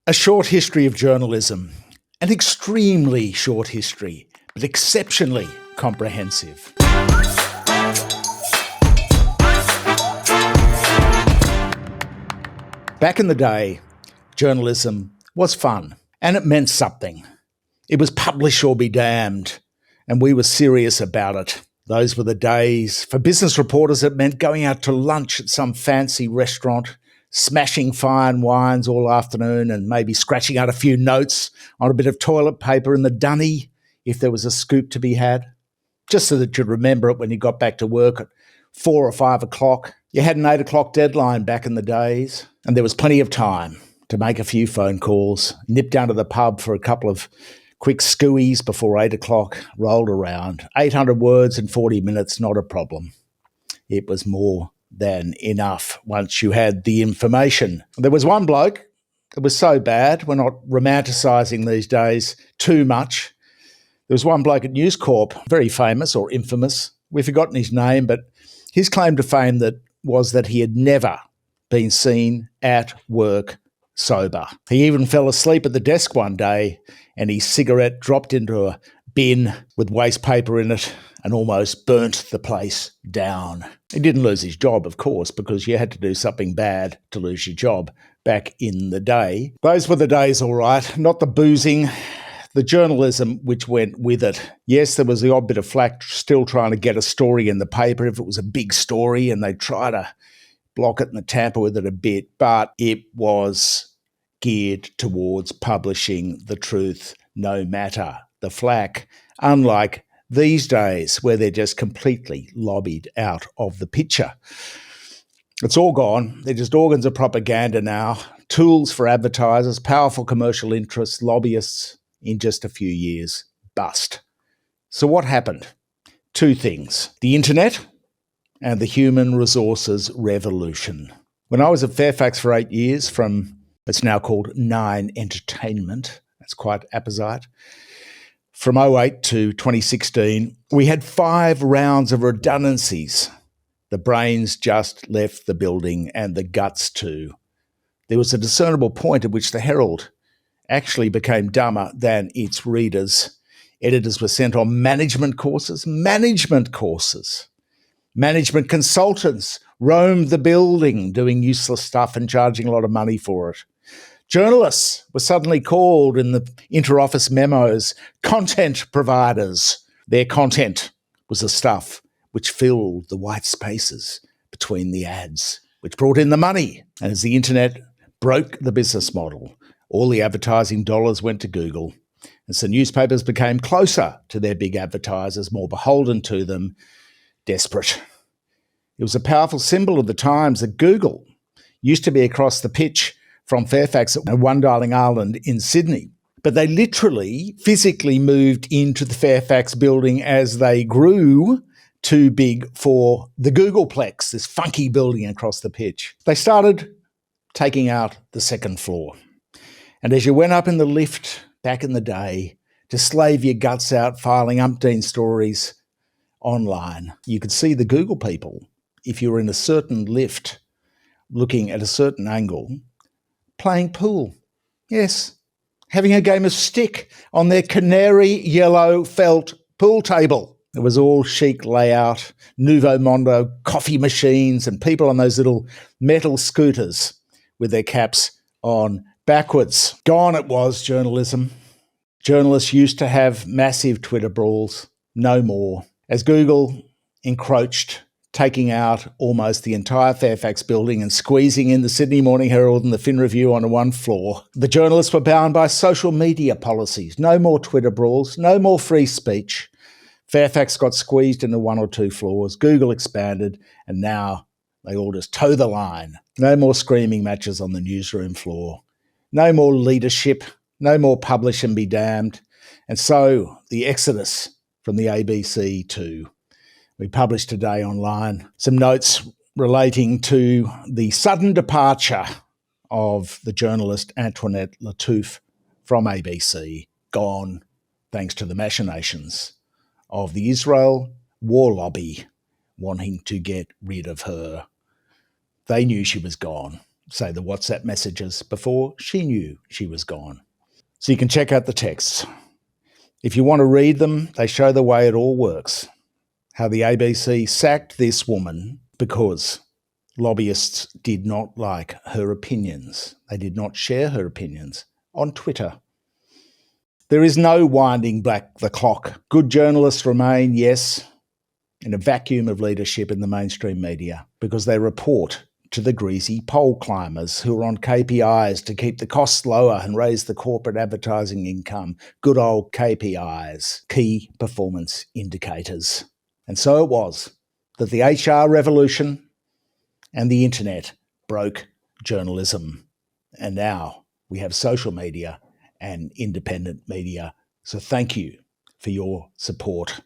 A short history of journalism. An extremely short history, but exceptionally comprehensive. Back in the day, journalism was fun, and it meant something. It was publish or be damned, and we were serious about it. Those were the days. For business reporters, it meant going out to lunch at some fancy restaurant, smashing fine wines all afternoon and maybe scratching out a few notes on a bit of toilet paper in the dunny if there was a scoop to be had, just so that you'd remember it when you got back to work at 4 or 5 o'clock. You had an 8 o'clock deadline back in the days, and there was plenty of time to make a few phone calls, nip down to the pub for a couple of quick scooies before 8 o'clock rolled around. 800 words in 40 minutes, not a problem. It was more than enough once you had the information. There was one bloke that was so bad, we're not romanticising these days too much. There was one bloke at News Corp, very famous or infamous. We've forgotten his name, but his claim to fame was that he had never been seen at work sober. He even fell asleep at the desk one day and his cigarette dropped into a bin with waste paper in it and almost burnt the place down. He didn't lose his job, of course, because you had to do something bad to lose your job back in the day. Those were the days, all right, not the boozing, the journalism which went with it. Yes, there was the odd bit of flack still trying to get a story in the paper if it was a big story, and they'd try to block it and tamper with it a bit, but it was geared towards publishing the truth no matter the flack, unlike these days where they're just completely lobbied out of the picture. It's all gone. They're just organs of propaganda now, tools for advertisers, powerful commercial interests, lobbyists. In just a few years, bust. So what happened? Two things: the internet and the human resources revolution. When I was at Fairfax for 8 years, from it's now called Nine Entertainment, that's quite apposite, from 2008 to 2016, we had 5 rounds of redundancies. The brains just left the building and the guts too. There was a discernible point at which the Herald actually became dumber than its readers. Editors were sent on management consultants roamed the building doing useless stuff and charging a lot of money for it. Journalists were suddenly called in the inter-office memos content providers. Their content was the stuff which filled the white spaces between the ads, which brought in the money. And as the internet broke the business model, all the advertising dollars went to Google, and so newspapers became closer to their big advertisers, more beholden to them, desperate. It was a powerful symbol of the times that Google used to be across the pitch from Fairfax at One Darling Island in Sydney, but they literally, physically moved into the Fairfax building as they grew too big for the Googleplex, this funky building across the pitch. They started taking out the second floor. And as you went up in the lift back in the day to slave your guts out filing umpteen stories online, you could see the Google people, if you were in a certain lift looking at a certain angle, playing pool. Yes, having a game of stick on their canary yellow felt pool table. It was all chic layout, nouveau mondo, coffee machines, and people on those little metal scooters with their caps on backwards. Gone it was, journalism. Journalists used to have massive Twitter brawls. No more. As Google encroached, taking out almost the entire Fairfax building and squeezing in the Sydney Morning Herald and the Fin Review on one floor, the journalists were bound by social media policies. No more Twitter brawls, no more free speech. Fairfax got squeezed into 1 or 2 floors. Google expanded, and now they all just toe the line. No more screaming matches on the newsroom floor. No more leadership, no more publish and be damned. And so the exodus from the ABC too. We published today online some notes relating to the sudden departure of the journalist Antoinette Lattouf from ABC, gone thanks to the machinations of the Israel war lobby wanting to get rid of her. They knew she was gone. say the WhatsApp messages, before she knew she was gone. So you can check out the texts. If you want to read them, they show the way it all works. How the ABC sacked this woman because lobbyists did not like her opinions. They did not share her opinions on Twitter. There is no winding back the clock. Good journalists remain, yes, in a vacuum of leadership in the mainstream media because they report to the greasy pole climbers who are on KPIs to keep the costs lower and raise the corporate advertising income. Good old KPIs, key performance indicators. And so it was that the HR revolution and the internet broke journalism. And now we have social media and independent media. So thank you for your support.